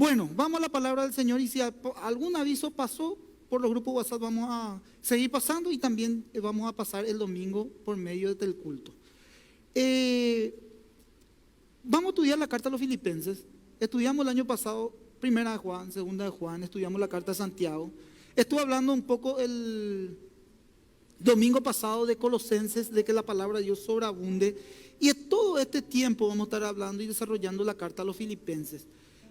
Bueno, vamos a la palabra del Señor y si algún aviso pasó por los grupos WhatsApp vamos a seguir pasando y también vamos a pasar el domingo por medio del culto. Vamos a estudiar la carta a los Filipenses. Estudiamos el año pasado Primera de Juan, Segunda de Juan, estudiamos la carta de Santiago. Estuve hablando un poco el domingo pasado de Colosenses, de que la palabra de Dios sobreabunde. Y en todo este tiempo vamos a estar hablando y desarrollando la carta a los Filipenses.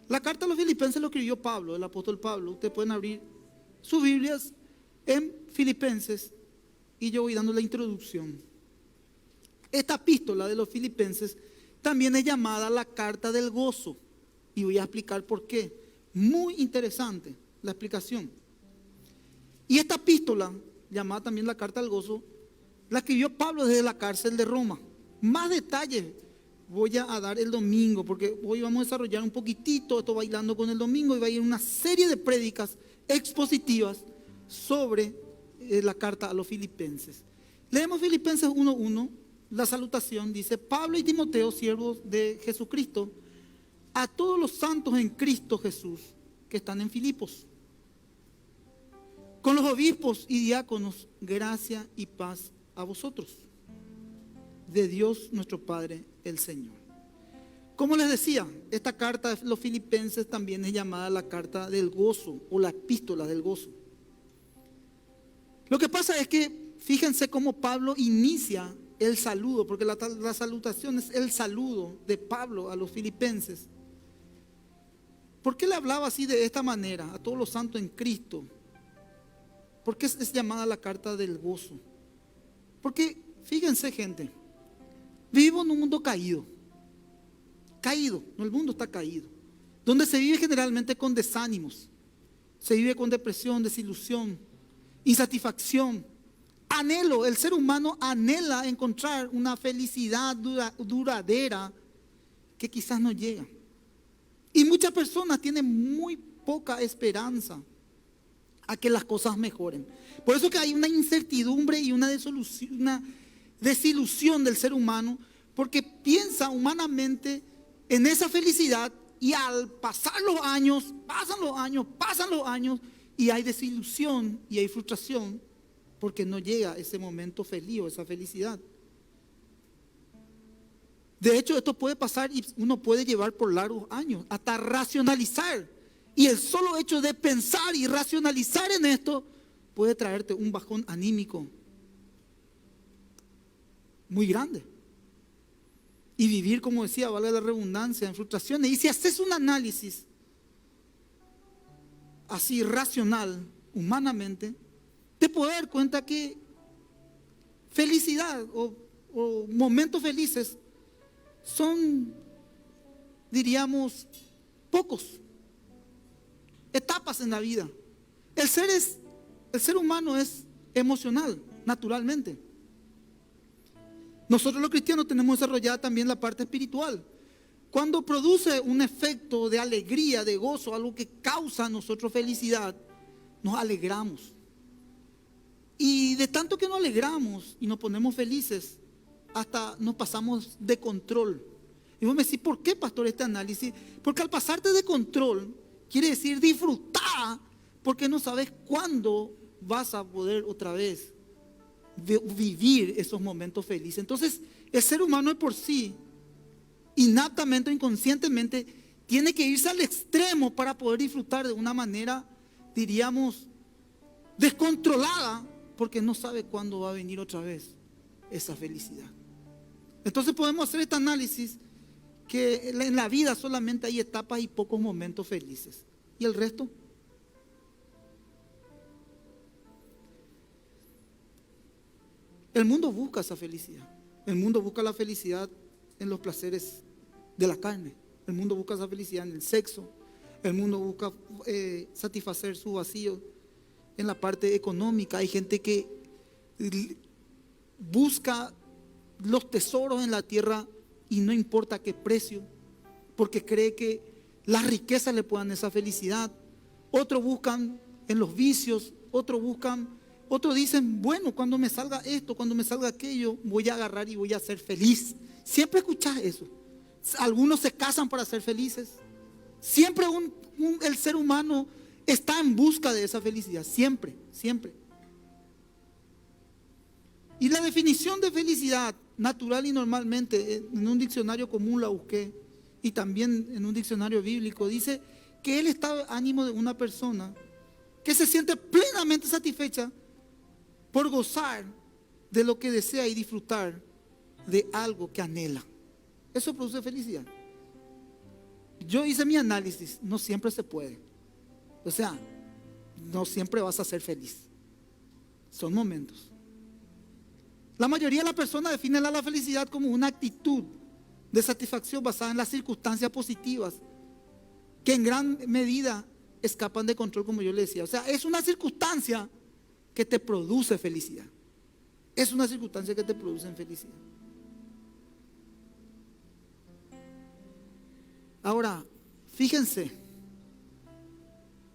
La carta a los Filipenses lo escribió Pablo, el apóstol Pablo. Ustedes pueden abrir sus Biblias en Filipenses y yo voy dando la introducción. Esta epístola de los Filipenses también es llamada la carta del gozo y voy a explicar por qué. Muy interesante la explicación. Y esta epístola, llamada también la carta del gozo, la escribió Pablo desde la cárcel de Roma. Más detalles voy a dar el domingo, porque hoy vamos a desarrollar un poquitito esto bailando con el domingo y va a ir una serie de prédicas expositivas sobre la carta a los Filipenses. Leemos Filipenses 1:1, la salutación dice: Pablo y Timoteo, siervos de Jesucristo, a todos los santos en Cristo Jesús que están en Filipos, con los obispos y diáconos, gracia y paz a vosotros, de Dios nuestro Padre, el Señor. Como les decía, esta carta de los Filipenses también es llamada la carta del gozo o la epístola del gozo. Lo que pasa es que fíjense cómo Pablo inicia el saludo, porque la salutación es el saludo de Pablo a los filipenses. ¿Por qué le hablaba así de esta manera a todos los santos en Cristo? ¿Por qué es llamada la carta del gozo? Porque fíjense, gente, vivimos en un mundo caído, no, el mundo está caído, donde se vive generalmente con desánimos, se vive con depresión, desilusión, insatisfacción, anhelo. El ser humano anhela encontrar una felicidad duradera que quizás no llega. Y muchas personas tienen muy poca esperanza a que las cosas mejoren. Por eso que hay una incertidumbre y una desilusión del ser humano, porque piensa humanamente en esa felicidad y al pasar los años, pasan los años y hay desilusión y hay frustración porque no llega ese momento feliz o esa felicidad. De hecho, esto puede pasar y uno puede llevar por largos años hasta racionalizar. Y el solo hecho de pensar y racionalizar en esto puede traerte un bajón anímico muy grande. Y vivir, como decía, vale la redundancia, en frustraciones. Y si haces un análisis así racional, humanamente, te puedes dar cuenta que felicidad o momentos felices son, diríamos, pocos. Etapas en la vida. El ser humano es emocional, naturalmente. Nosotros los cristianos tenemos desarrollada también la parte espiritual. Cuando produce un efecto de alegría, de gozo, algo que causa a nosotros felicidad, nos alegramos. Y de tanto que nos alegramos y nos ponemos felices, hasta nos pasamos de control. Y vos me decís, ¿por qué, pastor, este análisis? Porque al pasarte de control, quiere decir disfrutar, porque no sabes cuándo vas a poder otra vez vivir esos momentos felices. Entonces, el ser humano de por sí, innatamente o inconscientemente, tiene que irse al extremo para poder disfrutar de una manera, diríamos, descontrolada, porque no sabe cuándo va a venir otra vez esa felicidad. Entonces podemos hacer este análisis que en la vida solamente hay etapas y pocos momentos felices. ¿Y el resto? El mundo busca esa felicidad. El mundo busca la felicidad en los placeres de la carne. El mundo busca esa felicidad en el sexo. El mundo busca satisfacer su vacío en la parte económica. Hay gente que busca los tesoros en la tierra y no importa qué precio, porque cree que las riquezas le puedan esa felicidad. Otros buscan en los vicios, otros dicen, bueno, cuando me salga esto, cuando me salga aquello, voy a agarrar y voy a ser feliz. Siempre escuchás eso. Algunos se casan para ser felices, Siempre el ser humano está en busca de esa felicidad, siempre, siempre. Y la definición de felicidad natural y normalmente, en un diccionario común la busqué, y también en un diccionario bíblico, dice que el estado de ánimo de una persona que se siente plenamente satisfecha por gozar de lo que desea y disfrutar de algo que anhela. Eso produce felicidad. Yo hice mi análisis, no siempre se puede. O sea, no siempre vas a ser feliz. Son momentos. La mayoría de las personas definen la felicidad como una actitud de satisfacción basada en las circunstancias positivas que en gran medida escapan de control, como yo le decía. O sea, es una circunstancia que te produce felicidad. Es una circunstancia que te produce felicidad. Ahora, fíjense,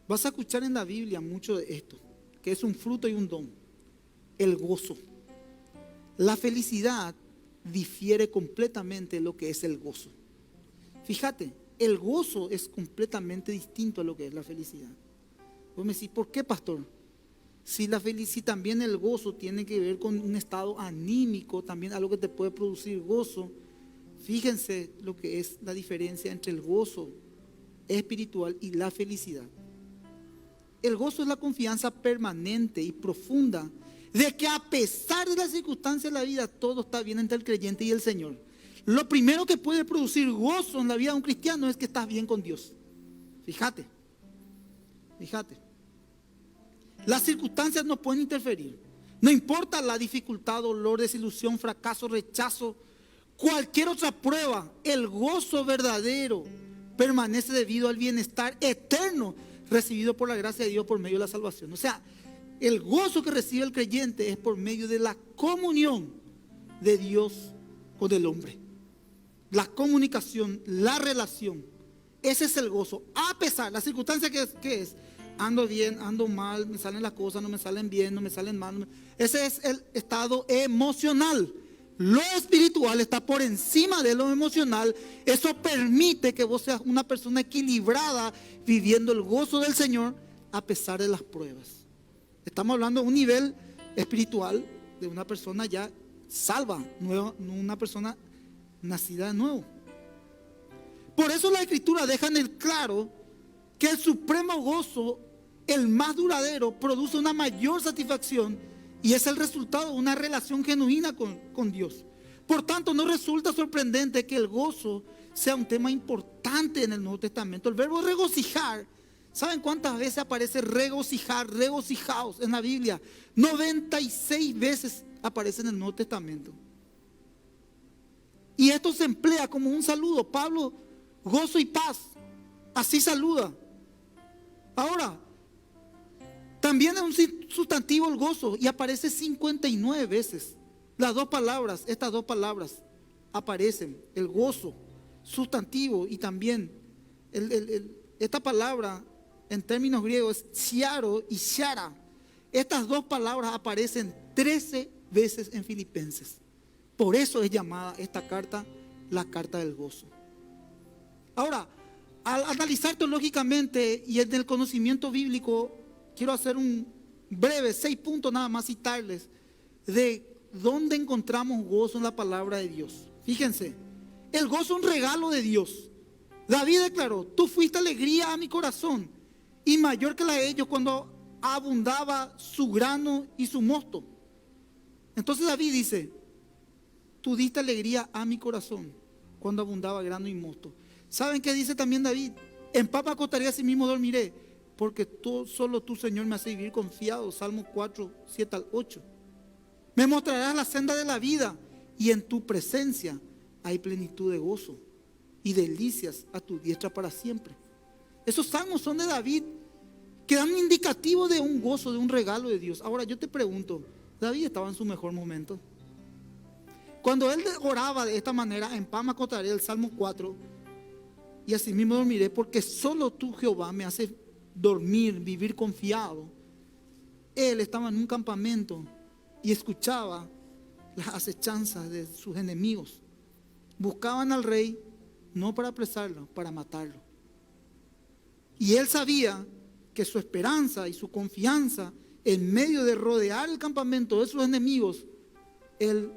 vas a escuchar en la Biblia mucho de esto, que es un fruto y un don, el gozo. La felicidad difiere completamente de lo que es el gozo. Fíjate, el gozo es completamente distinto a lo que es la felicidad. Vos me decís, ¿por qué, pastor? Si también el gozo tiene que ver con un estado anímico, también algo que te puede producir gozo. Fíjense lo que es la diferencia entre el gozo espiritual y la felicidad. El gozo es la confianza permanente y profunda de que a pesar de las circunstancias de la vida, todo está bien entre el creyente y el Señor. Lo primero que puede producir gozo en la vida de un cristiano es que estás bien con Dios. Fíjate. Las circunstancias no pueden interferir. No importa la dificultad, dolor, desilusión, fracaso, rechazo, cualquier otra prueba, el gozo verdadero permanece debido al bienestar eterno recibido por la gracia de Dios por medio de la salvación. O sea, el gozo que recibe el creyente es por medio de la comunión de Dios con el hombre. La comunicación, la relación. Ese es el gozo. A pesar, la circunstancia que es, ando bien, ando mal, me salen las cosas, no me salen bien, no me salen mal. Ese es el estado emocional. Lo espiritual está por encima de lo emocional. Eso permite que vos seas una persona equilibrada, viviendo el gozo del Señor a pesar de las pruebas. Estamos hablando de un nivel espiritual de una persona ya salva, no una persona nacida de nuevo. Por eso la Escritura deja en el claro que el supremo gozo, el más duradero, produce una mayor satisfacción y es el resultado de una relación genuina con Dios. Por tanto, no resulta sorprendente que el gozo sea un tema importante en el Nuevo Testamento. El verbo regocijar, ¿saben cuántas veces aparece regocijar, regocijaos en la Biblia? 96 veces aparece en el Nuevo Testamento. Y esto se emplea como un saludo. Pablo, gozo y paz, así saluda. Ahora, también es un sustantivo el gozo y aparece 59 veces. Estas dos palabras aparecen, el gozo, sustantivo, y también esta palabra en términos griegos es chiaro y shara. Estas dos palabras aparecen 13 veces en Filipenses. Por eso es llamada esta carta la carta del gozo. Ahora, al analizar teológicamente y en el conocimiento bíblico, quiero hacer un breve 6 puntos nada más, citarles de dónde encontramos gozo en la palabra de Dios. Fíjense, el gozo es un regalo de Dios. David declaró: tú fuiste alegría a mi corazón y mayor que la de ellos cuando abundaba su grano y su mosto. Entonces David dice: tú diste alegría a mi corazón cuando abundaba grano y mosto. ¿Saben qué dice también David? En paz me acostaré, así mismo dormiré, porque solo tú, Señor, me haces vivir confiado. Salmo 4, 7 al 8. Me mostrarás la senda de la vida y en tu presencia hay plenitud de gozo y delicias a tu diestra para siempre. Esos salmos son de David, que dan un indicativo de un gozo, de un regalo de Dios. Ahora yo te pregunto, ¿David estaba en su mejor momento? Cuando él oraba de esta manera: en paz me acostaré, el Salmo 4, y así mismo dormiré, porque solo tú, Jehová, me haces dormir, vivir confiado. Él estaba en un campamento y escuchaba las acechanzas de sus enemigos. Buscaban al rey no para apresarlo, para matarlo. Y él sabía que su esperanza y su confianza en medio de rodear el campamento de sus enemigos, él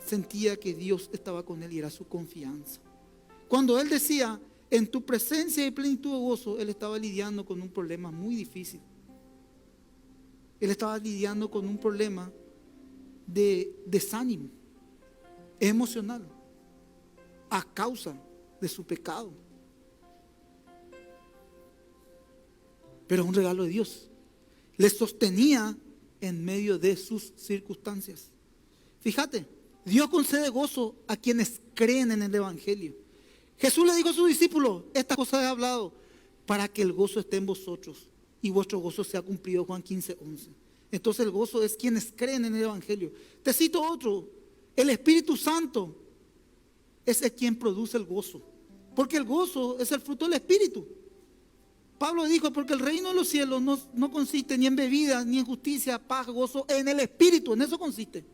sentía que Dios estaba con él y era su confianza. Cuando él decía, en tu presencia y plenitud de gozo, él estaba lidiando con un problema muy difícil. Él estaba lidiando con un problema de desánimo emocional a causa de su pecado. Pero es un regalo de Dios. Le sostenía en medio de sus circunstancias. Fíjate, Dios concede gozo a quienes creen en el Evangelio. Jesús le dijo a sus discípulos, estas cosas he hablado para que el gozo esté en vosotros y vuestro gozo sea cumplido. Juan 15:11. Entonces el gozo es quienes creen en el Evangelio. Te cito otro, el Espíritu Santo es el quien produce el gozo, porque el gozo es el fruto del Espíritu. Pablo dijo, porque el reino de los cielos no consiste ni en bebida, ni en justicia, paz, gozo, en el Espíritu, en eso consiste.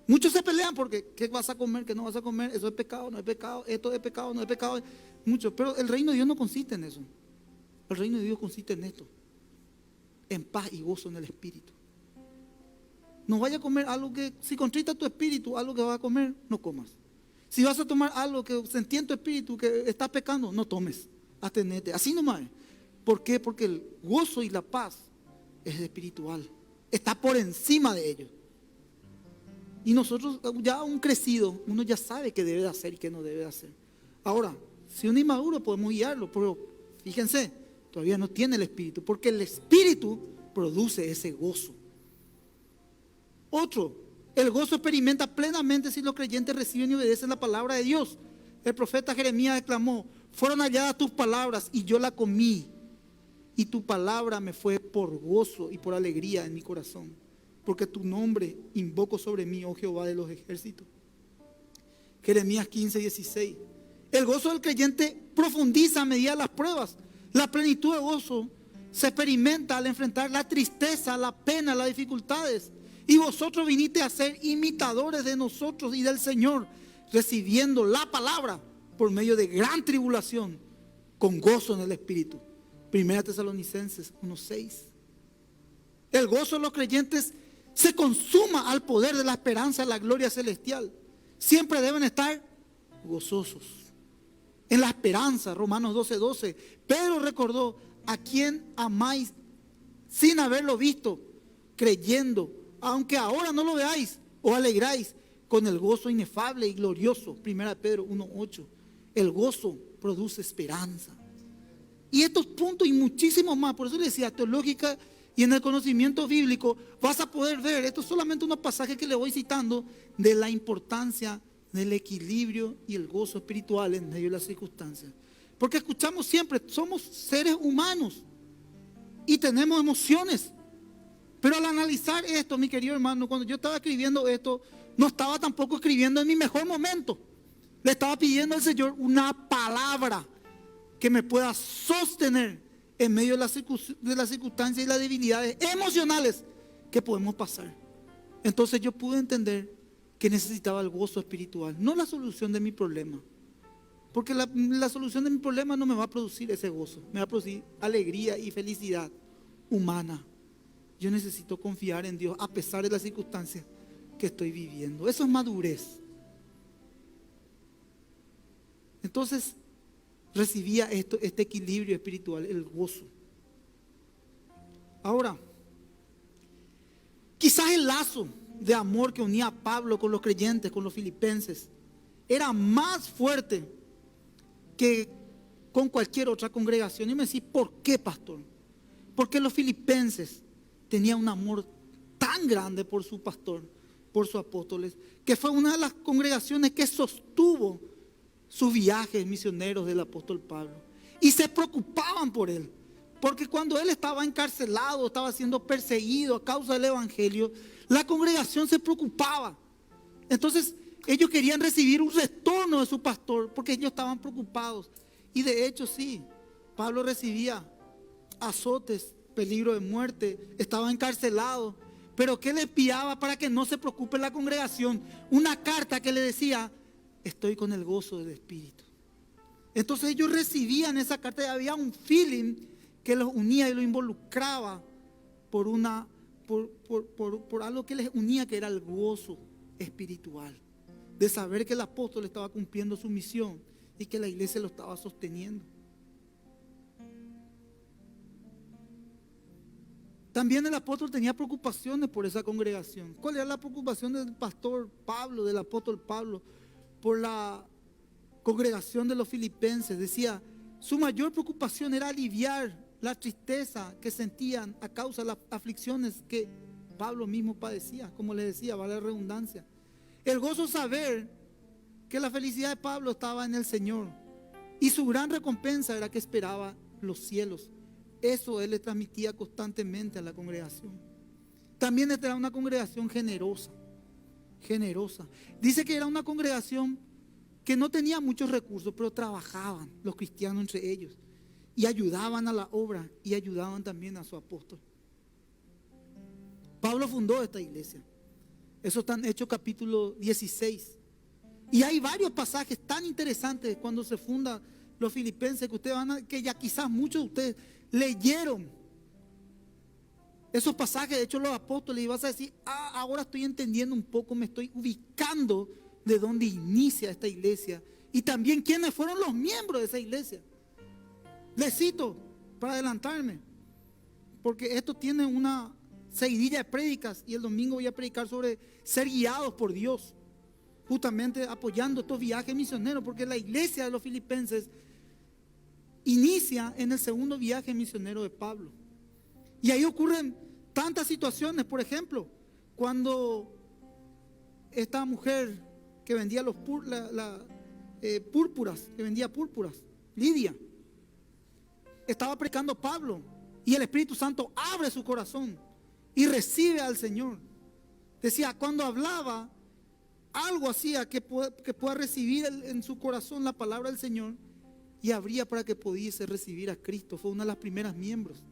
Muchos se pelean porque, ¿qué vas a comer? ¿Qué no vas a comer? Eso es pecado, no es pecado, esto es pecado, no es pecado. Muchos, pero el reino de Dios no consiste en eso. El reino de Dios consiste en esto, en paz y gozo en el Espíritu. No vaya a comer algo que, si contrita tu espíritu, algo que vas a comer, no comas. Si vas a tomar algo que sentí en tu espíritu que estás pecando, no tomes, atenete. Así nomás. ¿Por qué? Porque el gozo y la paz es espiritual, está por encima de ellos. Y nosotros, ya un crecido, uno ya sabe qué debe de hacer y qué no debe de hacer. Ahora, si un inmaduro podemos guiarlo, pero fíjense, todavía no tiene el espíritu, porque el espíritu produce ese gozo. Otro, el gozo experimenta plenamente si los creyentes reciben y obedecen la palabra de Dios. El profeta Jeremías exclamó, fueron halladas tus palabras y yo la comí, y tu palabra me fue por gozo y por alegría en mi corazón, porque tu nombre invoco sobre mí, oh Jehová de los ejércitos. Jeremías 15:16. El gozo del creyente profundiza a medida de las pruebas. La plenitud de gozo se experimenta al enfrentar la tristeza, la pena, las dificultades. Y vosotros viniste a ser imitadores de nosotros y del Señor, recibiendo la palabra por medio de gran tribulación, con gozo en el Espíritu. Primera Tesalonicenses 1:6. El gozo de los creyentes se consuma al poder de la esperanza de la gloria celestial. Siempre deben estar gozosos en la esperanza. Romanos 12:12. Pedro recordó, a quien amáis sin haberlo visto, creyendo, aunque ahora no lo veáis, os alegráis con el gozo inefable y glorioso. Primera Pedro 1:8. El gozo produce esperanza. Y estos puntos y muchísimos más, por eso le decía, teológica y en el conocimiento bíblico, vas a poder ver, esto es solamente unos pasajes que le voy citando, de la importancia del equilibrio y el gozo espiritual en medio de las circunstancias. Porque escuchamos siempre, somos seres humanos y tenemos emociones. Pero al analizar esto, mi querido hermano, cuando yo estaba escribiendo esto, no estaba tampoco escribiendo en mi mejor momento. Le estaba pidiendo al Señor una palabra que me pueda sostener en medio de las circunstancias y las debilidades emocionales que podemos pasar. Entonces yo pude entender que necesitaba el gozo espiritual, no la solución de mi problema. Porque la solución de mi problema no me va a producir ese gozo, me va a producir alegría y felicidad humana. Yo necesito confiar en Dios a pesar de las circunstancias que estoy viviendo. Eso es madurez. Entonces recibía este equilibrio espiritual, el gozo. Ahora, quizás el lazo de amor que unía a Pablo con los creyentes, con los filipenses, era más fuerte que con cualquier otra congregación. Y me decís, ¿por qué, pastor? Porque los filipenses tenían un amor tan grande por su pastor, por sus apóstoles, que fue una de las congregaciones que sostuvo sus viajes misioneros del apóstol Pablo. Y se preocupaban por él, porque cuando él estaba encarcelado, estaba siendo perseguido a causa del evangelio, la congregación se preocupaba. Entonces ellos querían recibir un retorno de su pastor, porque ellos estaban preocupados. Y de hecho sí, Pablo recibía azotes, peligro de muerte, estaba encarcelado. Pero ¿qué le enviaba para que no se preocupe la congregación? Una carta que le decía, estoy con el gozo del Espíritu. Entonces ellos recibían esa carta y había un feeling que los unía y los involucraba por algo que les unía, que era el gozo espiritual, de saber que el apóstol estaba cumpliendo su misión y que la iglesia lo estaba sosteniendo. También el apóstol tenía preocupaciones por esa congregación. ¿Cuál era la preocupación del pastor Pablo, del apóstol Pablo, por la congregación de los filipenses? Decía, su mayor preocupación era aliviar la tristeza que sentían a causa de las aflicciones que Pablo mismo padecía. Como les decía, vale la redundancia. El gozo saber que la felicidad de Pablo estaba en el Señor y su gran recompensa era que esperaba los cielos. Eso él le transmitía constantemente a la congregación. También esta era una congregación generosa. Dice que era una congregación que no tenía muchos recursos, pero trabajaban los cristianos entre ellos y ayudaban a la obra y ayudaban también a su apóstol. Pablo fundó esta iglesia. Eso está en Hechos capítulo 16. Y hay varios pasajes tan interesantes cuando se fundan los filipenses que ya quizás muchos de ustedes leyeron esos pasajes de Hechos de los Apóstoles y vas a decir, ahora estoy entendiendo un poco, me estoy ubicando de dónde inicia esta iglesia y también quiénes fueron los miembros de esa iglesia. Les cito para adelantarme, porque esto tiene una seguidilla de prédicas y el domingo voy a predicar sobre ser guiados por Dios, justamente apoyando estos viajes misioneros, porque la iglesia de los filipenses inicia en el segundo viaje misionero de Pablo. Y ahí ocurren tantas situaciones. Por ejemplo, cuando esta mujer que vendía púrpuras, Lidia, estaba predicando Pablo y el Espíritu Santo abre su corazón y recibe al Señor. Decía, cuando hablaba, algo hacía que pueda recibir en su corazón la palabra del Señor y abría para que pudiese recibir a Cristo. Fue una de las primeras miembros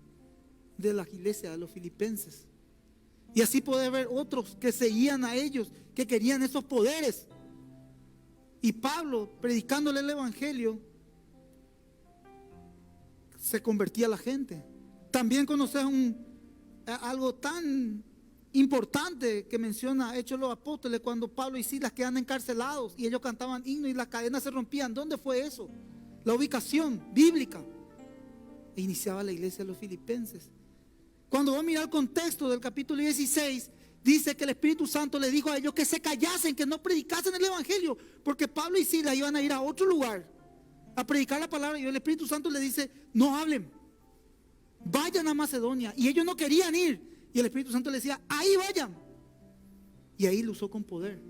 de la iglesia de los filipenses. Y así puede haber otros que seguían a ellos, que querían esos poderes. Y Pablo, predicándole el evangelio, se convertía a la gente. También conoces algo tan importante que menciona Hechos de los Apóstoles, cuando Pablo y Silas quedan encarcelados y ellos cantaban himnos y las cadenas se rompían. ¿Dónde fue eso? La ubicación bíblica. E iniciaba la iglesia de los filipenses. Cuando vamos a mirar el contexto del capítulo 16, dice que el Espíritu Santo le dijo a ellos que se callasen, que no predicasen el evangelio, porque Pablo y Silas iban a ir a otro lugar a predicar la palabra, y el Espíritu Santo le dice, no hablen, vayan a Macedonia. Y ellos no querían ir, y el Espíritu Santo le decía, ahí vayan. Y ahí lo usó con poder.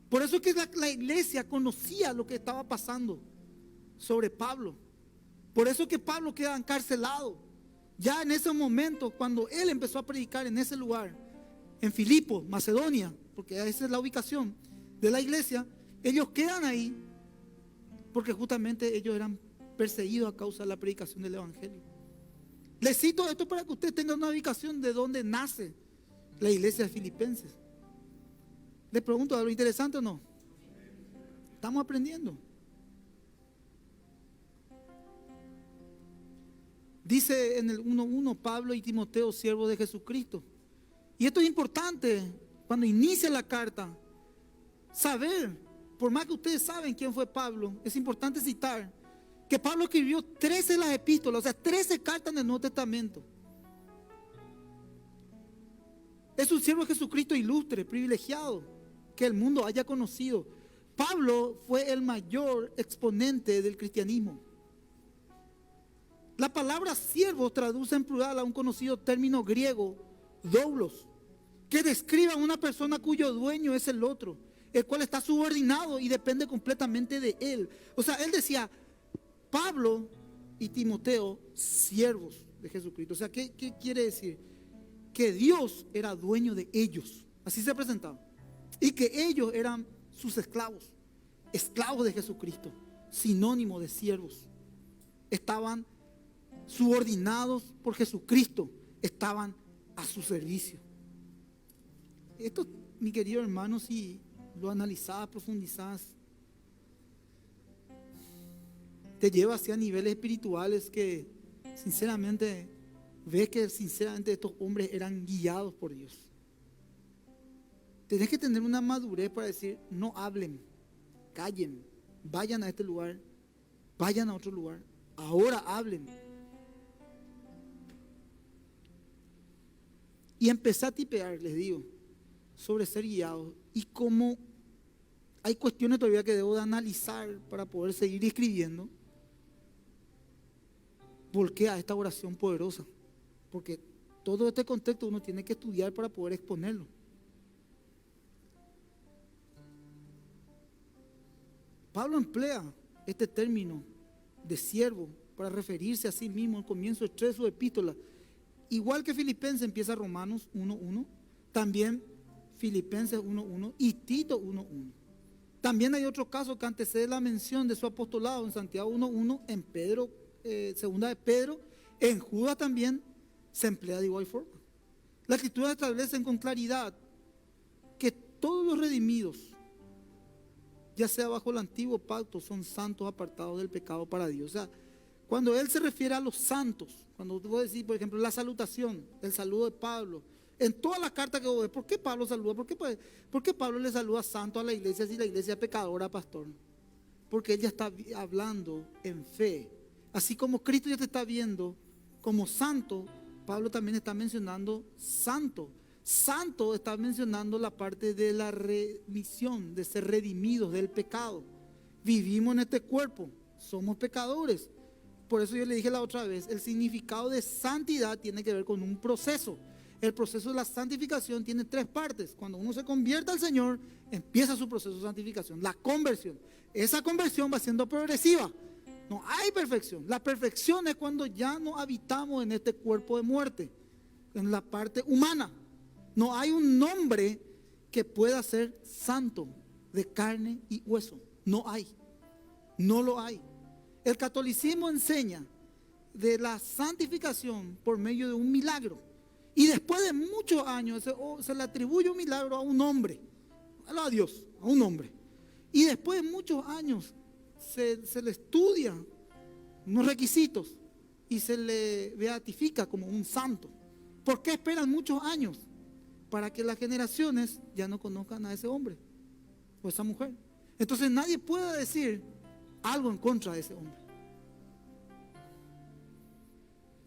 Por eso es que la iglesia conocía lo que estaba pasando sobre Pablo. Por eso es que Pablo queda encarcelado. Ya en ese momento, cuando él empezó a predicar en ese lugar, en Filipos, Macedonia, porque esa es la ubicación de la iglesia, ellos quedan ahí porque justamente ellos eran perseguidos a causa de la predicación del evangelio. Les cito esto para que ustedes tengan una ubicación de dónde nace la iglesia de Filipenses. Les pregunto, ¿algo interesante o no? Estamos aprendiendo. Dice en el 1:1, Pablo y Timoteo, siervos de Jesucristo. Y esto es importante cuando inicia la carta, saber, por más que ustedes saben quién fue Pablo, es importante citar que Pablo escribió 13 de las epístolas, o sea, 13 cartas en el Nuevo Testamento. Es un siervo de Jesucristo ilustre, privilegiado, que el mundo haya conocido. Pablo fue el mayor exponente del cristianismo. La palabra siervo traduce en plural a un conocido término griego, doulos, que describe a una persona cuyo dueño es el otro, el cual está subordinado y depende completamente de él. O sea, él decía, Pablo y Timoteo, siervos de Jesucristo. O sea, ¿qué quiere decir? Que Dios era dueño de ellos, así se presentaba, y que ellos eran sus esclavos, esclavos de Jesucristo, sinónimo de siervos. Estaban subordinados por Jesucristo, estaban a su servicio. Esto, mi querido hermano, si lo analizás, profundizás, te lleva hacia niveles espirituales que sinceramente ves que sinceramente estos hombres eran guiados por Dios. Tenés que tener una madurez para decir, no hablen, callen, vayan a este lugar, vayan a otro lugar, ahora hablen. Y empecé a tipear, les digo, sobre ser guiados y cómo hay cuestiones todavía que debo de analizar para poder seguir escribiendo. ¿Por qué a esta oración poderosa? Porque todo este contexto uno tiene que estudiar para poder exponerlo. Pablo emplea este término de siervo para referirse a sí mismo al comienzo de su epístola. Igual que Filipenses empieza Romanos 1:1, también Filipenses 1:1 y Tito 1:1. También hay otro caso que antecede la mención de su apostolado en Santiago 1:1, en Pedro, segunda de Pedro, en Judas también se emplea de igual forma. La Escritura establece con claridad que todos los redimidos, ya sea bajo el antiguo pacto, son santos apartados del pecado para Dios. O sea, cuando él se refiere a los santos, cuando vos decís, por ejemplo, la salutación, el saludo de Pablo, en todas las cartas que vos ves, ¿por qué Pablo saluda? ¿Por qué Pablo le saluda santo a la iglesia si la iglesia es pecadora, pastor? Porque él ya está hablando en fe. Así como Cristo ya te está viendo como santo, Pablo también está mencionando santo. Santo está mencionando la parte de la remisión, de ser redimidos del pecado. Vivimos en este cuerpo, somos pecadores. Por eso yo le dije la otra vez, el significado de santidad tiene que ver con un proceso. El proceso de la santificación tiene 3 partes. Cuando uno se convierte al Señor, empieza su proceso de santificación, la conversión. Esa conversión va siendo progresiva. No hay perfección. La perfección es cuando ya no habitamos en este cuerpo de muerte, en la parte humana. No hay un nombre que pueda ser santo de carne y hueso. No hay. No lo hay. El catolicismo enseña de la santificación por medio de un milagro. Y después de muchos años se le atribuye un milagro a un hombre. A Dios, a un hombre. Y después de muchos años se le estudia unos requisitos y se le beatifica como un santo. ¿Por qué esperan muchos años? Para que las generaciones ya no conozcan a ese hombre o esa mujer. Entonces nadie puede decir algo en contra de ese hombre,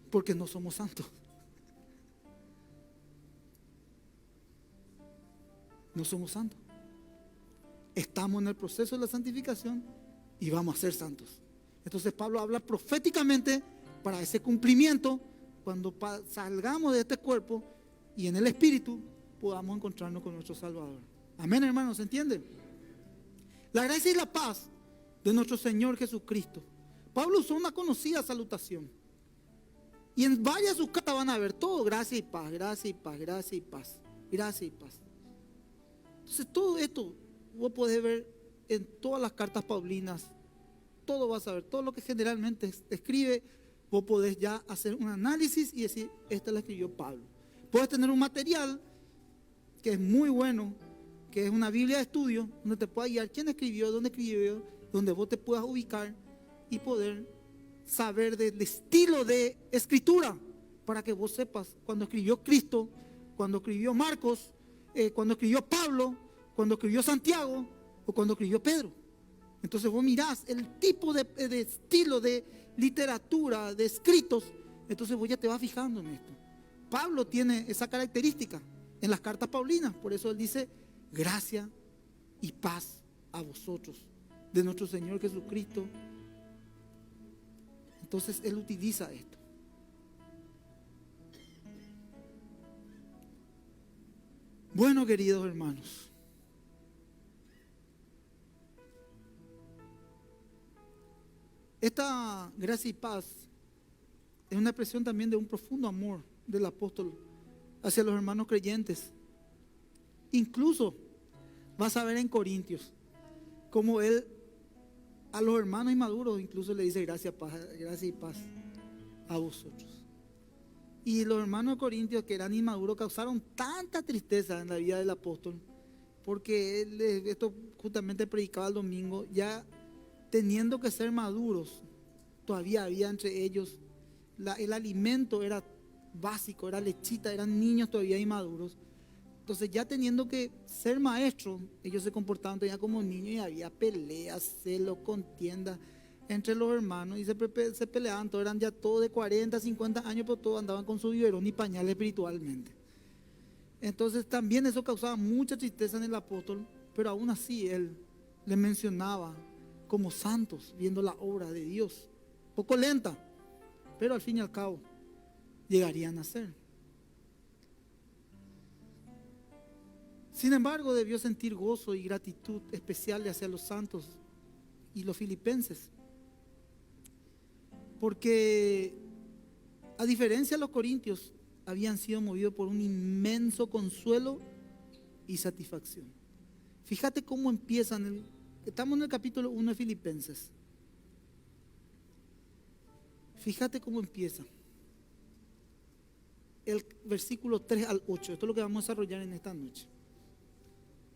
porque no somos santos. No somos santos. Estamos en el proceso de la santificación y vamos a ser santos. Entonces Pablo habla proféticamente para ese cumplimiento, cuando salgamos de este cuerpo y en el espíritu podamos encontrarnos con nuestro Salvador. Amén, hermanos, ¿se entiende? La gracia y la paz de nuestro Señor Jesucristo. Pablo usó una conocida salutación. Y en varias de sus cartas van a ver todo: gracia y paz, gracia y paz, gracia y paz, gracia y paz. Entonces todo esto vos podés ver en todas las cartas paulinas. Todo vas a ver, todo lo que generalmente escribe, vos podés ya hacer un análisis y decir, esta la escribió Pablo. Puedes tener un material que es muy bueno, que es una Biblia de estudio, donde te pueda guiar quién escribió, donde vos te puedas ubicar y poder saber del estilo de escritura, para que vos sepas cuando escribió Cristo, cuando escribió Marcos, cuando escribió Pablo, cuando escribió Santiago o cuando escribió Pedro. Entonces vos mirás el tipo de estilo de literatura, de escritos, entonces vos ya te vas fijando en esto. Pablo tiene esa característica en las cartas paulinas, por eso él dice, gracia y paz a vosotros, de nuestro Señor Jesucristo. Entonces él utiliza esto. Bueno, queridos hermanos, esta gracia y paz es una expresión también de un profundo amor del apóstol hacia los hermanos creyentes. Incluso vas a ver en Corintios como él a los hermanos inmaduros incluso le dice gracia y paz a vosotros. Y los hermanos de Corintios que eran inmaduros causaron tanta tristeza en la vida del apóstol, porque él, esto justamente predicaba el domingo, ya teniendo que ser maduros todavía había entre ellos, el alimento era básico, era lechita, eran niños todavía inmaduros. Entonces ya teniendo que ser maestros, ellos se comportaban todavía como niños y había peleas, celos, contiendas entre los hermanos y se peleaban, todos eran ya todos de 40, 50 años, pero todos andaban con su biberón y pañal espiritualmente. Entonces también eso causaba mucha tristeza en el apóstol, pero aún así él le mencionaba como santos, viendo la obra de Dios, poco lenta, pero al fin y al cabo llegarían a ser. Sin embargo, debió sentir gozo y gratitud especial hacia los santos y los filipenses, porque a diferencia de los corintios, habían sido movidos por un inmenso consuelo y satisfacción. Fíjate cómo empiezan, estamos en el capítulo 1 de Filipenses. Fíjate cómo empieza. El versículo 3 al 8, esto es lo que vamos a desarrollar en esta noche.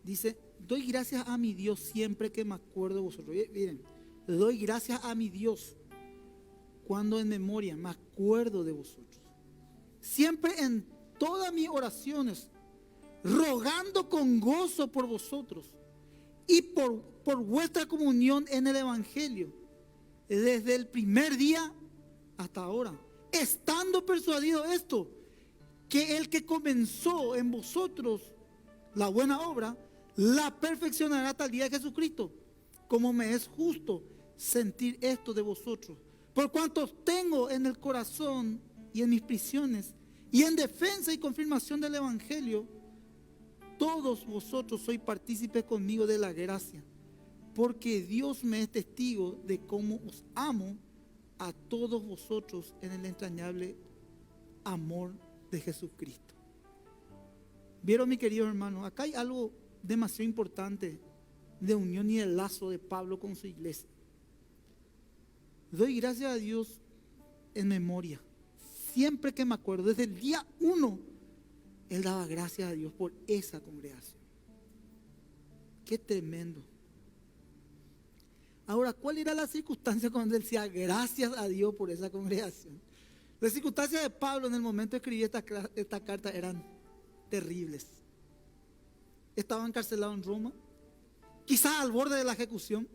Dice, doy gracias a mi Dios siempre que me acuerdo de vosotros. Miren, doy gracias a mi Dios cuando en memoria me acuerdo de vosotros. Siempre en todas mis oraciones, rogando con gozo por vosotros y por vuestra comunión en el Evangelio, desde el primer día hasta ahora, estando persuadido esto, que el que comenzó en vosotros la buena obra, la perfeccionará hasta el día de Jesucristo. Como me es justo sentir esto de vosotros, por cuanto tengo en el corazón y en mis prisiones y en defensa y confirmación del Evangelio, todos vosotros sois partícipes conmigo de la gracia, porque Dios me es testigo de cómo os amo a todos vosotros en el entrañable amor de Jesucristo. Vieron, mi querido hermano, acá hay algo demasiado importante de unión y de lazo de Pablo con su iglesia. Doy gracias a Dios en memoria. Siempre que me acuerdo, desde el día 1, él daba gracias a Dios por esa congregación. Qué tremendo. Ahora, ¿cuál era la circunstancia cuando él decía gracias a Dios por esa congregación? Las circunstancias de Pablo en el momento de escribir esta carta eran terribles. Estaba encarcelado en Roma, quizás al borde de la ejecución.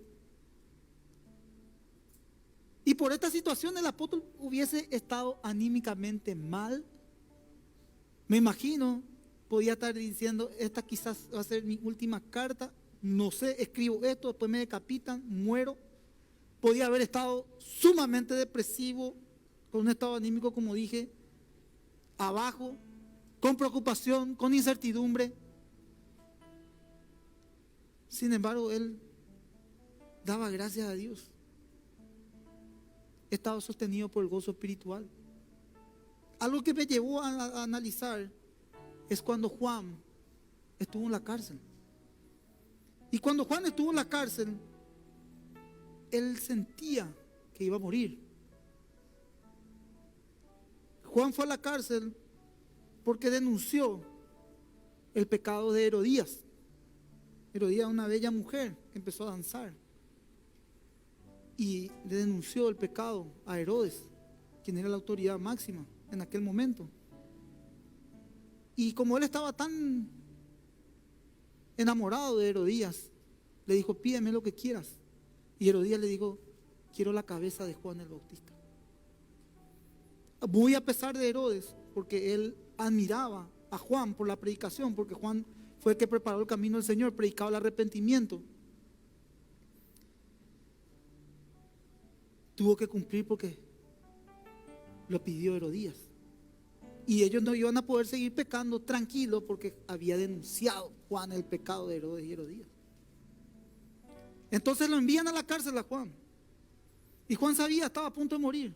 Y por esta situación el apóstol hubiese estado anímicamente mal. Me imagino, podía estar diciendo, esta quizás va a ser mi última carta, no sé, escribo esto, después me decapitan, muero. Podía haber estado sumamente depresivo, con un estado anímico, como dije, abajo, con preocupación, con incertidumbre. Sin embargo, él daba gracias a Dios. Estaba sostenido por el gozo espiritual. Algo que me llevó a analizar es cuando Juan estuvo en la cárcel. Y cuando Juan estuvo en la cárcel, él sentía que iba a morir. Juan fue a la cárcel porque denunció el pecado de Herodías. Herodías, una bella mujer que empezó a danzar, y le denunció el pecado a Herodes, quien era la autoridad máxima en aquel momento. Y como él estaba tan enamorado de Herodías, le dijo, pídeme lo que quieras. Y Herodías le dijo, quiero la cabeza de Juan el Bautista. Muy a pesar de Herodes, porque él admiraba a Juan por la predicación, porque Juan fue el que preparó el camino del Señor, predicaba el arrepentimiento. Tuvo que cumplir porque lo pidió Herodías. Y ellos no iban a poder seguir pecando tranquilos porque había denunciado Juan el pecado de Herodes y Herodías. Entonces lo envían a la cárcel a Juan. Y Juan sabía, estaba a punto de morir.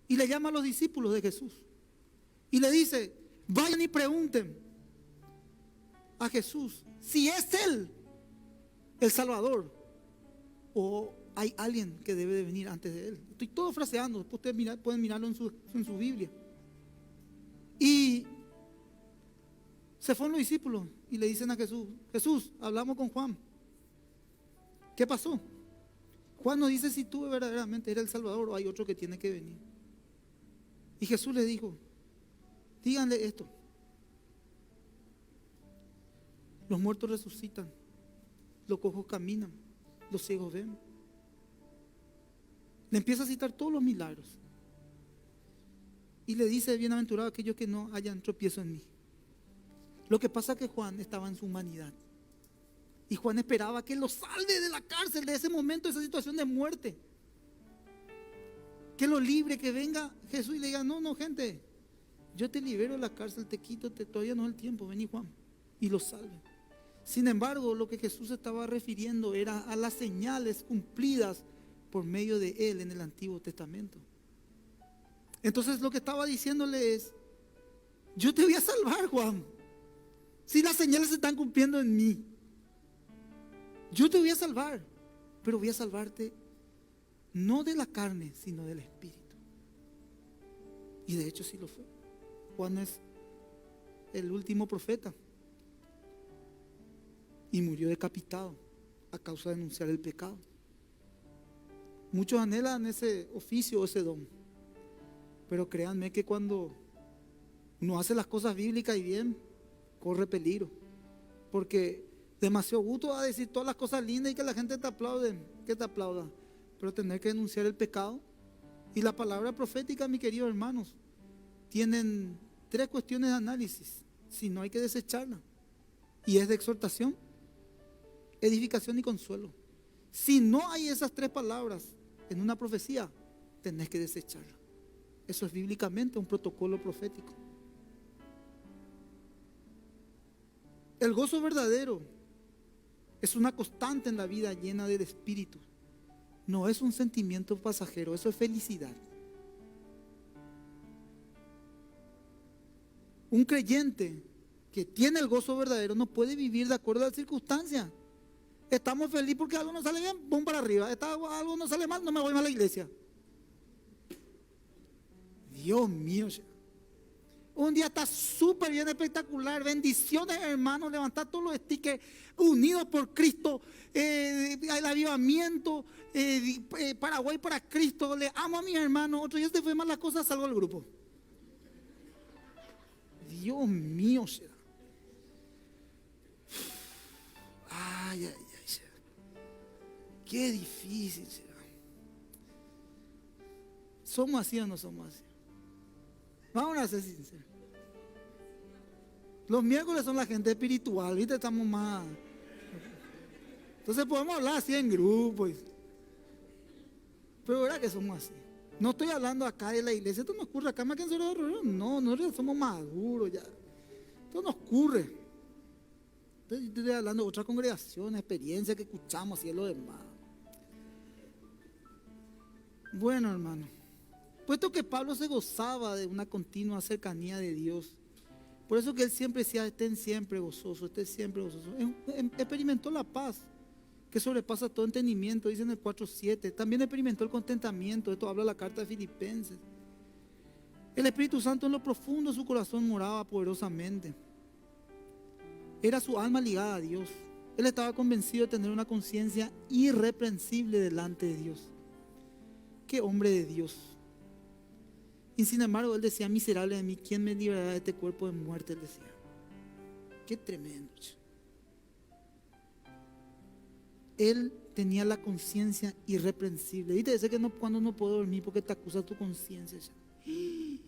Y le llama a los discípulos de Jesús. Y le dice, vayan y pregunten a Jesús si es Él el Salvador o hay alguien que debe de venir antes de Él. Estoy todo fraseando, después ustedes pueden mirarlo en su Biblia. Y se fueron los discípulos y le dicen a Jesús, Jesús, hablamos con Juan. ¿Qué pasó? Juan nos dice si tú verdaderamente eres el Salvador o hay otro que tiene que venir. Y Jesús le dijo, díganle esto: los muertos resucitan, los cojos caminan, los ciegos ven. Le empieza a citar todos los milagros. Y le dice, bienaventurado aquellos que no hayan tropiezo en mí. Lo que pasa es que Juan estaba en su humanidad. Y Juan esperaba que lo salve de la cárcel, de ese momento, de esa situación de muerte. Que lo libre, que venga Jesús y le diga, no, gente, yo te libero de la cárcel, te quito, todavía no es el tiempo, vení Juan. Y lo salve. Sin embargo, lo que Jesús estaba refiriendo era a las señales cumplidas por medio de él en el Antiguo Testamento. Entonces lo que estaba diciéndole es, yo te voy a salvar, Juan. Si las señales se están cumpliendo en mí, yo te voy a salvar, pero voy a salvarte no de la carne, sino del Espíritu. Y de hecho sí lo fue. Juan es el último profeta y murió decapitado a causa de denunciar el pecado. Muchos anhelan ese oficio o ese don, pero créanme que cuando uno hace las cosas bíblicas y bien, corre peligro, porque demasiado gusto a decir todas las cosas lindas y que la gente te aplaude, que te aplauda, pero tener que denunciar el pecado. Y la palabra profética, mis queridos hermanos, tienen 3 cuestiones de análisis, si no hay que desecharla, y es de exhortación, edificación y consuelo. Si no hay esas 3 palabras en una profecía, tenés que desecharla. Eso es bíblicamente un protocolo profético. El gozo verdadero es una constante en la vida llena del Espíritu. No es un sentimiento pasajero, eso es felicidad. Un creyente que tiene el gozo verdadero no puede vivir de acuerdo a las circunstancias. Estamos felices porque algo nos sale bien, pum para arriba. Algo nos sale mal, no me voy más a la iglesia. Dios mío. Un día está súper bien, espectacular. Bendiciones, hermanos. Levantar todos los stickers unidos por Cristo. El avivamiento. Paraguay para Cristo. Le amo a mis hermanos. Otro día se fue mal la cosa, salgo del grupo. Dios mío. Ay. Qué difícil será. ¿Somos así o no somos así? Vamos a ser sinceros. Los miércoles son la gente espiritual, ¿viste? Estamos más. Entonces podemos hablar así en grupo. Pero ¿verdad que somos así? No estoy hablando acá de la iglesia, esto nos ocurre acá más que en Salvador. No, nosotros somos maduros ya. Esto nos ocurre. Entonces, yo estoy hablando de otras congregaciones, experiencias que escuchamos y es lo demás. Bueno, hermano, puesto que Pablo se gozaba de una continua cercanía de Dios, por eso que él siempre decía, estén siempre gozosos, estén siempre gozosos. Experimentó la paz que sobrepasa todo entendimiento, dice en el 4:7. También experimentó el contentamiento, esto habla la carta de Filipenses. El Espíritu Santo en lo profundo de su corazón moraba poderosamente. Era su alma ligada a Dios. Él estaba convencido de tener una conciencia irreprensible delante de Dios. Qué hombre de Dios. Y sin embargo él decía, miserable de mí, ¿quién me librará de este cuerpo de muerte? Él decía. Qué tremendo. Él tenía la conciencia irreprensible. ¿Viste? Dice que no, cuando no puedo dormir porque te acusa tu conciencia. Y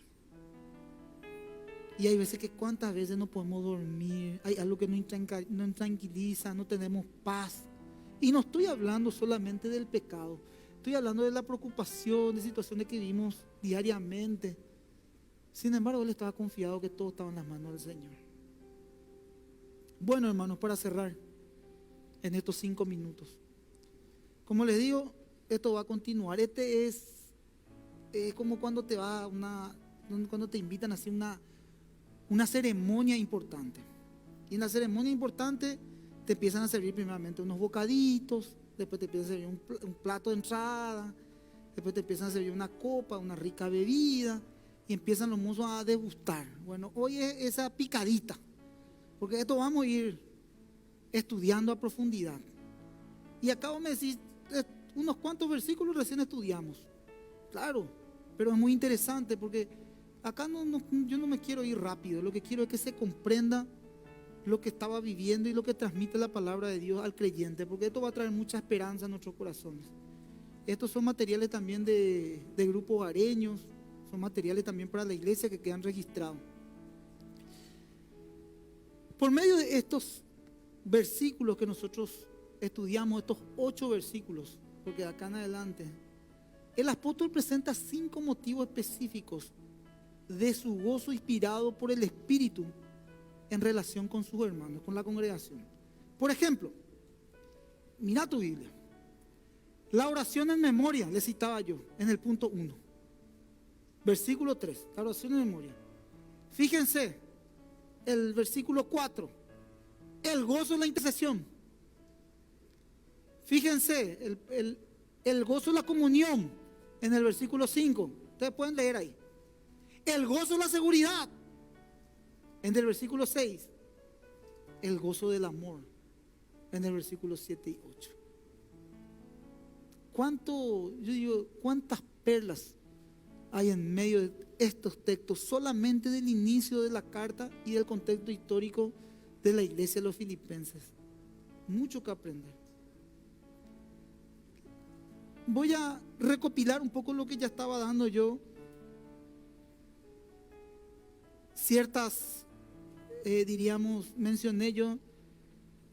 hay veces que cuántas veces no podemos dormir, hay algo que nos tranquiliza, no tenemos paz. Y no estoy hablando solamente del pecado, estoy hablando de la preocupación, de situaciones que vivimos diariamente. Sin embargo, él estaba confiado que todo estaba en las manos del Señor. Bueno, hermanos, para cerrar en estos 5 minutos. Como les digo, esto va a continuar. Este es como cuando te va cuando te invitan a hacer una ceremonia importante. Y en la ceremonia importante te empiezan a servir primeramente unos bocaditos, después te empiezan a servir un plato de entrada, después te empiezan a servir una copa, una rica bebida, y empiezan los mozos a degustar. Bueno, hoy es esa picadita, porque esto vamos a ir estudiando a profundidad. Y acá vos me decís, unos cuantos versículos recién estudiamos. Claro, pero es muy interesante porque acá yo no me quiero ir rápido. Lo que quiero es que se comprenda lo que estaba viviendo y lo que transmite la palabra de Dios al creyente, porque esto va a traer mucha esperanza a nuestros corazones. Estos son materiales también de grupos hogareños, son materiales también para la iglesia que quedan registrados. Por medio de estos versículos que nosotros estudiamos, estos 8 versículos, porque de acá en adelante, el apóstol presenta 5 motivos específicos de su gozo inspirado por el Espíritu en relación con sus hermanos, con la congregación. Por ejemplo, mira tu Biblia. La oración en memoria, le citaba yo en el punto 1. Versículo 3, la oración en memoria. Fíjense, el versículo 4, el gozo en la intercesión. Fíjense, el gozo en la comunión en el versículo 5. Ustedes pueden leer ahí. El gozo en la seguridad en el versículo 6. El gozo del amor en el versículo 7 y 8. ¿Cuántas perlas hay en medio de estos textos solamente del inicio de la carta y del contexto histórico de la iglesia de los filipenses? Mucho que aprender. Voy a recopilar un poco lo que ya estaba dando yo. Ciertas, mencioné yo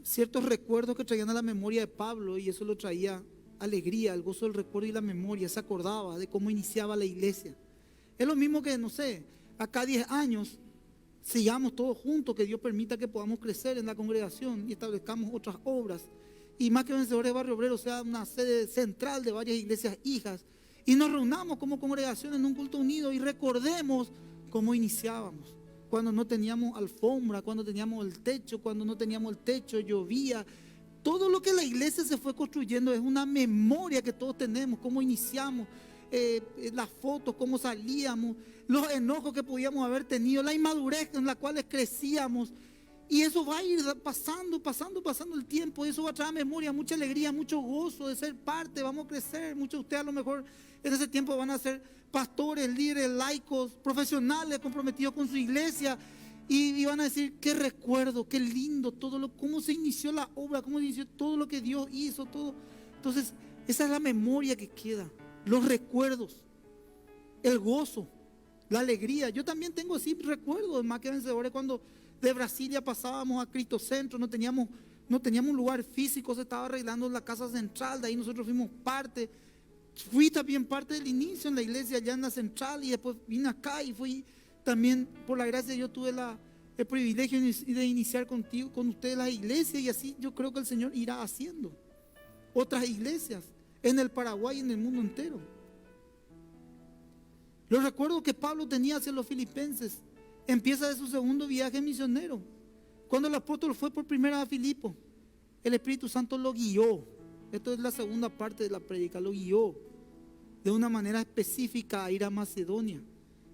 ciertos recuerdos que traían a la memoria de Pablo, y eso lo traía alegría, el gozo del recuerdo y la memoria. Se acordaba de cómo iniciaba la iglesia. Es lo mismo que, no sé, acá 10 años sigamos todos juntos, que Dios permita que podamos crecer en la congregación y establezcamos otras obras. Y Más que Vencedores Barrio Obrero sea una sede central de varias iglesias hijas, y nos reunamos como congregación en un culto unido y recordemos cómo iniciábamos, cuando no teníamos alfombra, cuando teníamos el techo, cuando no teníamos el techo, llovía. Todo lo que la iglesia se fue construyendo es una memoria que todos tenemos, cómo iniciamos, las fotos, cómo salíamos, los enojos que podíamos haber tenido, la inmadurez en la cual crecíamos. Y eso va a ir pasando el tiempo. Y eso va a traer memoria, mucha alegría, mucho gozo de ser parte. Vamos a crecer. Muchos de ustedes a lo mejor en ese tiempo van a ser pastores, líderes, laicos, profesionales comprometidos con su iglesia. Y van a decir, qué recuerdo, qué lindo, cómo se inició la obra, cómo se inició todo lo que Dios hizo, todo. Entonces, esa es la memoria que queda, los recuerdos, el gozo, la alegría. Yo también tengo así recuerdos, Más que Vencedores, cuando de Brasilia pasábamos a Cristo Centro, no teníamos un lugar físico, se estaba arreglando la casa central, de ahí nosotros fuimos parte. Fui también parte del inicio en la iglesia allá en la central, y después vine acá y fui también, por la gracia de Dios, tuve el privilegio de iniciar con ustedes la iglesia, y así yo creo que el Señor irá haciendo otras iglesias en el Paraguay y en el mundo entero. Los recuerdos que Pablo tenía hacia los filipenses empieza de su segundo viaje misionero. Cuando el apóstol fue por primera vez a Filipo, el Espíritu Santo lo guió. Esto es la segunda parte de la prédica. Lo guió de una manera específica a ir a Macedonia,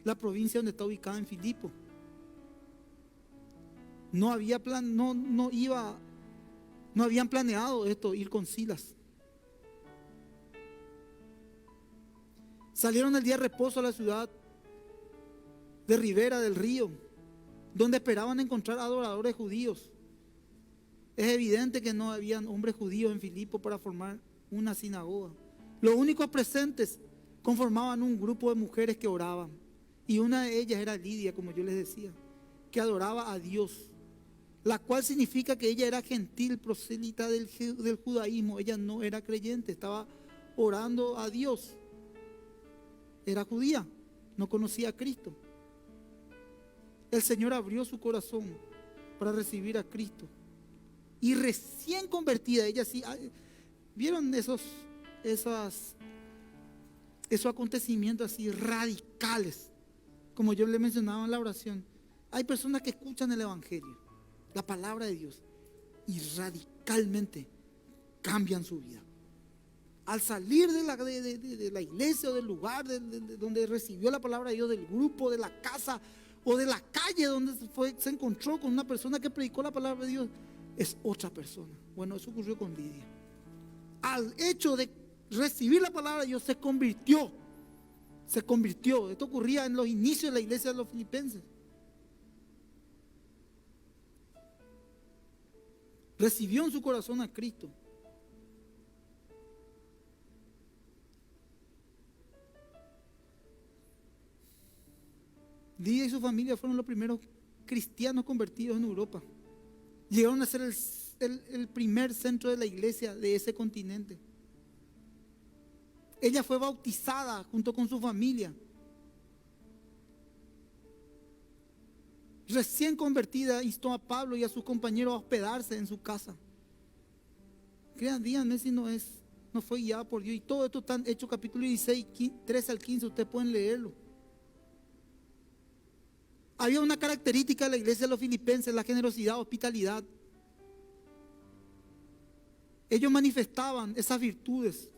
la provincia donde está ubicada en Filipo. No habían planeado esto, ir con Silas. Salieron el día de reposo a la ciudad de Ribera del Río, donde esperaban encontrar adoradores judíos. Es evidente que no habían hombres judíos en Filipo para formar una sinagoga. Los únicos presentes conformaban un grupo de mujeres que oraban, y una de ellas era Lidia, como yo les decía, que adoraba a Dios, la cual significa que ella era gentil, prosélita del judaísmo. Ella no era creyente, estaba orando a Dios. Era judía, no conocía a Cristo. El Señor abrió su corazón para recibir a Cristo. Y recién convertida, ella sí, ¿vieron esos acontecimientos así radicales? Como yo le mencionaba en la oración, hay personas que escuchan el Evangelio, la palabra de Dios, y radicalmente cambian su vida. Al salir de la iglesia o del lugar donde recibió la palabra de Dios, del grupo, de la casa o de la calle donde se encontró con una persona que predicó la palabra de Dios, es otra persona. Bueno, eso ocurrió con Lidia. Al hecho de recibir la palabra de Dios, se convirtió. Se convirtió. Esto ocurría en los inicios de la iglesia de los filipenses. Recibió en su corazón a Cristo. Lidia y su familia fueron los primeros cristianos convertidos en Europa. Llegaron a ser el primer centro de la iglesia de ese continente. Ella fue bautizada junto con su familia. Recién convertida, instó a Pablo y a sus compañeros a hospedarse en su casa. Crean, díganme si no fue guiada por Dios. Y todo esto está en Hechos capítulo 16, 13 al 15, ustedes pueden leerlo. Había una característica de la iglesia de los filipenses, la generosidad, hospitalidad. Ellos manifestaban esas virtudes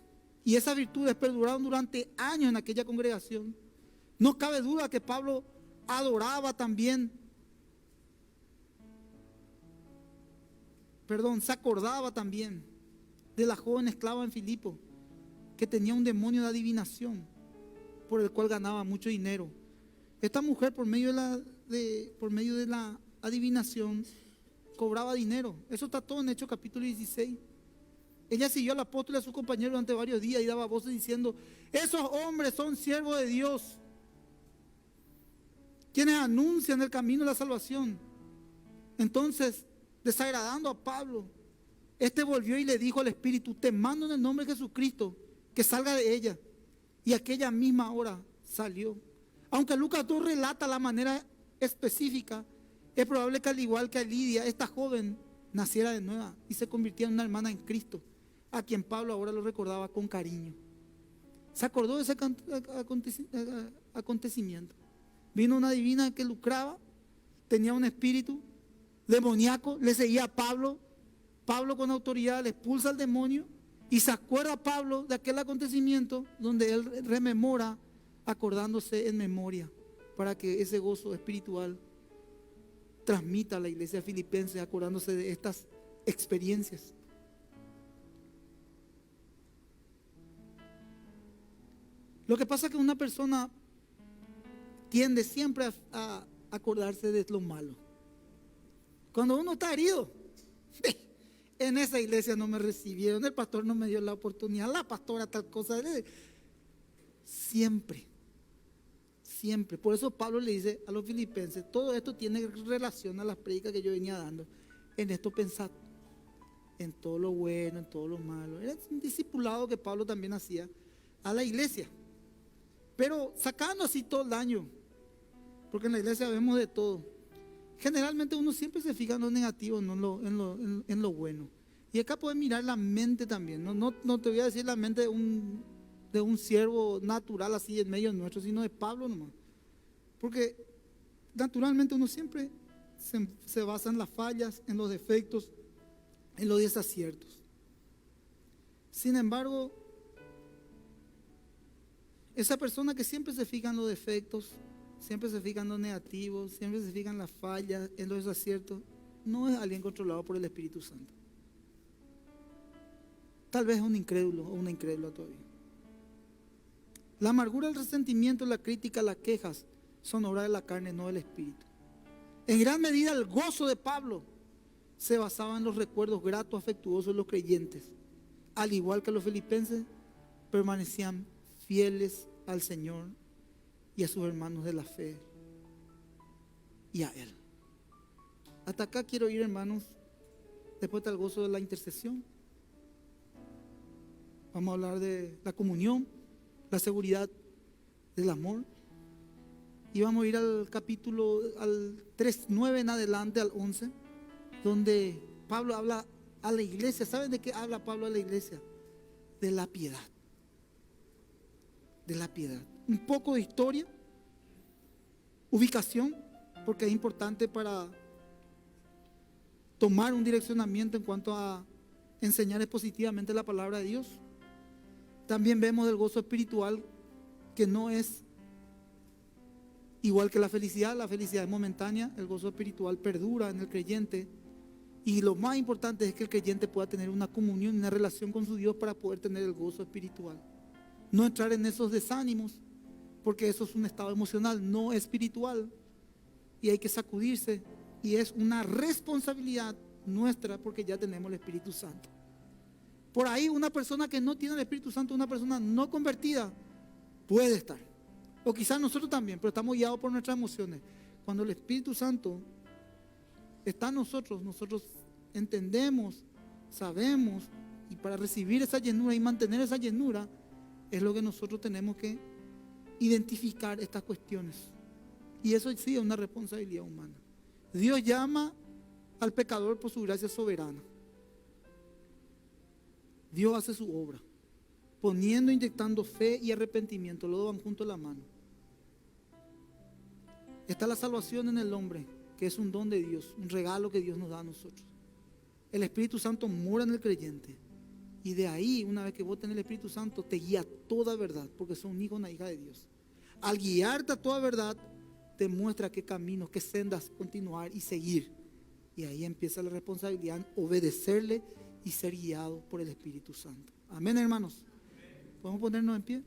y esas virtudes perduraron durante años en aquella congregación. No cabe duda que Pablo adoraba también, se acordaba también de la joven esclava en Filipo que tenía un demonio de adivinación por el cual ganaba mucho dinero. Esta mujer por medio de la adivinación cobraba dinero. Eso está todo en Hechos capítulo 16. Ella siguió al apóstol y a sus compañeros durante varios días y daba voces diciendo: esos hombres son siervos de Dios, quienes anuncian el camino de la salvación. Entonces, desagradando a Pablo, este volvió y le dijo al espíritu: te mando en el nombre de Jesucristo que salga de ella. Y aquella misma hora salió. Aunque Lucas 2 relata la manera específica, es probable que al igual que a Lidia, esta joven naciera de nueva y se convirtiera en una hermana en Cristo, a quien Pablo ahora lo recordaba con cariño. Se acordó de ese acontecimiento. Vino una divina que lucraba, tenía un espíritu demoníaco, le seguía a Pablo. Pablo con autoridad le expulsa al demonio y se acuerda a Pablo de aquel acontecimiento donde él rememora, acordándose en memoria, para que ese gozo espiritual transmita a la iglesia filipense, acordándose de estas experiencias. Lo que pasa es que una persona tiende siempre a acordarse de lo malo. Cuando uno está herido, en esa iglesia no me recibieron, el pastor no me dio la oportunidad, la pastora tal cosa. Siempre. Por eso Pablo le dice a los filipenses: todo esto tiene relación a las prédicas que yo venía dando. En esto pensad, en todo lo bueno, en todo lo malo. Era un discipulado que Pablo también hacía a la iglesia, pero sacando así todo el daño, porque en la iglesia vemos de todo. Generalmente uno siempre se fija en lo negativo, no en lo bueno. Y acá puedes mirar la mente también. No te voy a decir la mente de un siervo natural así en medio nuestro, sino de Pablo nomás. Porque naturalmente uno siempre se basa en las fallas, en los defectos, en los desaciertos. Sin embargo, esa persona que siempre se fija en los defectos, siempre se fija en lo negativo, siempre se fija en las fallas, en los desaciertos, no es alguien controlado por el Espíritu Santo. Tal vez es un incrédulo o una incrédula todavía. La amargura, el resentimiento, la crítica, las quejas son obra de la carne, no del Espíritu. En gran medida el gozo de Pablo se basaba en los recuerdos gratos, afectuosos de los creyentes. Al igual que los filipenses, permanecían fieles al Señor y a sus hermanos de la fe y a Él. Hasta acá quiero ir, hermanos. Después del gozo de la intercesión, vamos a hablar de la comunión, la seguridad del amor. Y vamos a ir al capítulo, al 3:9 en adelante, al 11, donde Pablo habla a la iglesia. ¿Saben de qué habla Pablo a la iglesia? De la piedad. De la piedad. Un poco de historia, ubicación, porque es importante para tomar un direccionamiento en cuanto a enseñar positivamente la palabra de Dios. También vemos el gozo espiritual, que no es igual que la felicidad es momentánea, el gozo espiritual perdura en el creyente Y lo más importante es que el creyente pueda tener una comunión, una relación con su Dios para poder tener el gozo espiritual. No entrar en esos desánimos, porque eso es un estado emocional, no espiritual. Y hay que sacudirse. Y es una responsabilidad nuestra porque ya tenemos el Espíritu Santo. Por ahí una persona que no tiene el Espíritu Santo, una persona no convertida, puede estar. O quizás nosotros también, pero estamos guiados por nuestras emociones. Cuando el Espíritu Santo está en nosotros, nosotros entendemos, sabemos, y para recibir esa llenura y mantener esa llenura, es lo que nosotros tenemos que identificar estas cuestiones. Y eso sí es una responsabilidad humana. Dios llama al pecador por su gracia soberana. Dios hace su obra, poniendo, inyectando fe y arrepentimiento, los dos van junto a la mano. Está la salvación en el hombre, que es un don de Dios, un regalo que Dios nos da a nosotros. El Espíritu Santo mora en el creyente. Y de ahí, una vez que vos tenés el Espíritu Santo, te guía a toda verdad, porque sos un hijo, una hija de Dios. Al guiarte a toda verdad, te muestra qué caminos, qué sendas continuar y seguir. Y ahí empieza la responsabilidad en obedecerle y ser guiado por el Espíritu Santo. Amén, hermanos. ¿Podemos ponernos en pie?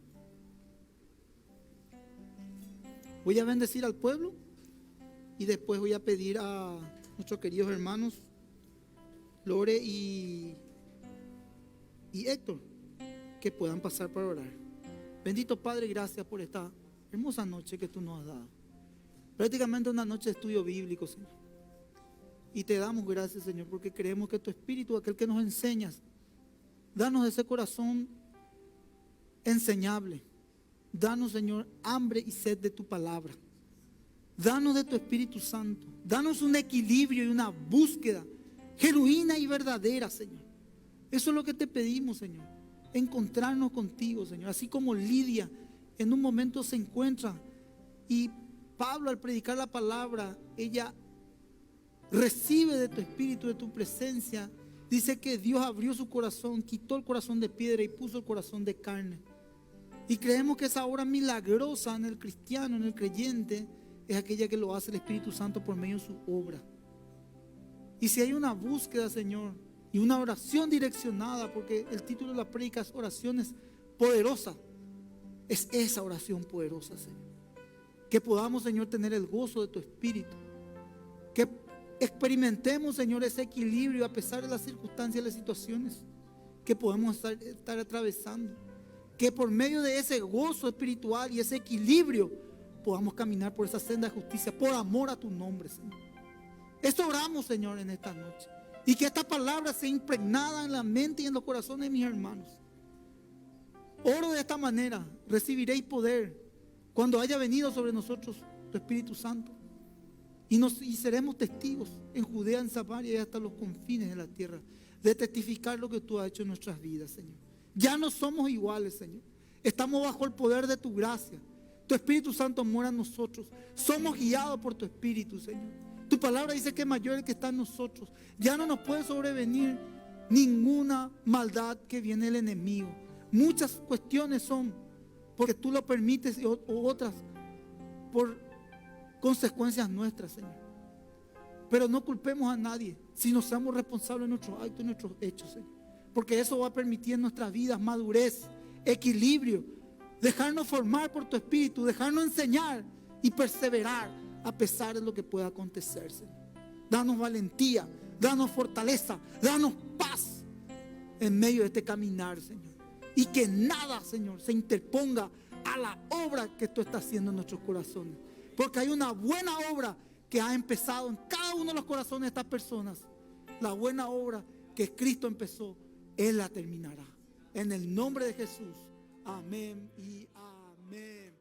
Voy a bendecir al pueblo y después voy a pedir a nuestros queridos hermanos Lore y Héctor que puedan pasar para orar. Bendito Padre, gracias por esta hermosa noche que tú nos has dado. Prácticamente una noche de estudio bíblico, Señor. Y te damos gracias, Señor, porque creemos que tu Espíritu, aquel que nos enseñas, danos ese corazón enseñable. Danos, Señor, hambre y sed de tu palabra. Danos de tu Espíritu Santo. Danos un equilibrio y una búsqueda genuina y verdadera, Señor. Eso es lo que te pedimos, Señor. Encontrarnos contigo, Señor. Así como Lidia en un momento se encuentra y Pablo, al predicar la palabra, ella recibe de tu Espíritu, de tu presencia. Dice que Dios abrió su corazón, quitó el corazón de piedra y puso el corazón de carne. Y creemos que esa obra milagrosa en el cristiano, en el creyente, es aquella que lo hace el Espíritu Santo por medio de su obra. Y si hay una búsqueda, Señor, y una oración direccionada, porque el título de la prédica es oraciones poderosas, es esa oración poderosa, Señor. Que podamos, Señor, tener el gozo de tu Espíritu. Que experimentemos, Señor, ese equilibrio a pesar de las circunstancias y las situaciones que podemos estar atravesando. Que por medio de ese gozo espiritual y ese equilibrio podamos caminar por esa senda de justicia por amor a tu nombre, Señor. Esto oramos, Señor, en esta noche. Y que esta palabra sea impregnada en la mente y en los corazones de mis hermanos. Oro de esta manera, recibiréis poder cuando haya venido sobre nosotros tu Espíritu Santo. Y seremos testigos en Judea, en Samaria y hasta los confines de la tierra, de testificar lo que tú has hecho en nuestras vidas, Señor. Ya no somos iguales, Señor. Estamos bajo el poder de tu gracia. Tu Espíritu Santo mora en nosotros. Somos guiados por tu Espíritu, Señor. Tu palabra dice que mayor es el que está en nosotros. Ya no nos puede sobrevenir ninguna maldad que viene del enemigo. Muchas cuestiones son porque tú lo permites o otras por consecuencias nuestras, Señor. Pero no culpemos a nadie, sino seamos responsables de nuestros actos y nuestros hechos, Señor. Porque eso va a permitir en nuestras vidas madurez, equilibrio, dejarnos formar por tu Espíritu, dejarnos enseñar y perseverar a pesar de lo que pueda acontecer, Señor. Danos valentía, danos fortaleza, danos paz en medio de este caminar, Señor. Y que nada, Señor, se interponga a la obra que tú estás haciendo en nuestros corazones. Porque hay una buena obra que ha empezado en cada uno de los corazones de estas personas. La buena obra que Cristo empezó, Él la terminará. En el nombre de Jesús. Amén y amén.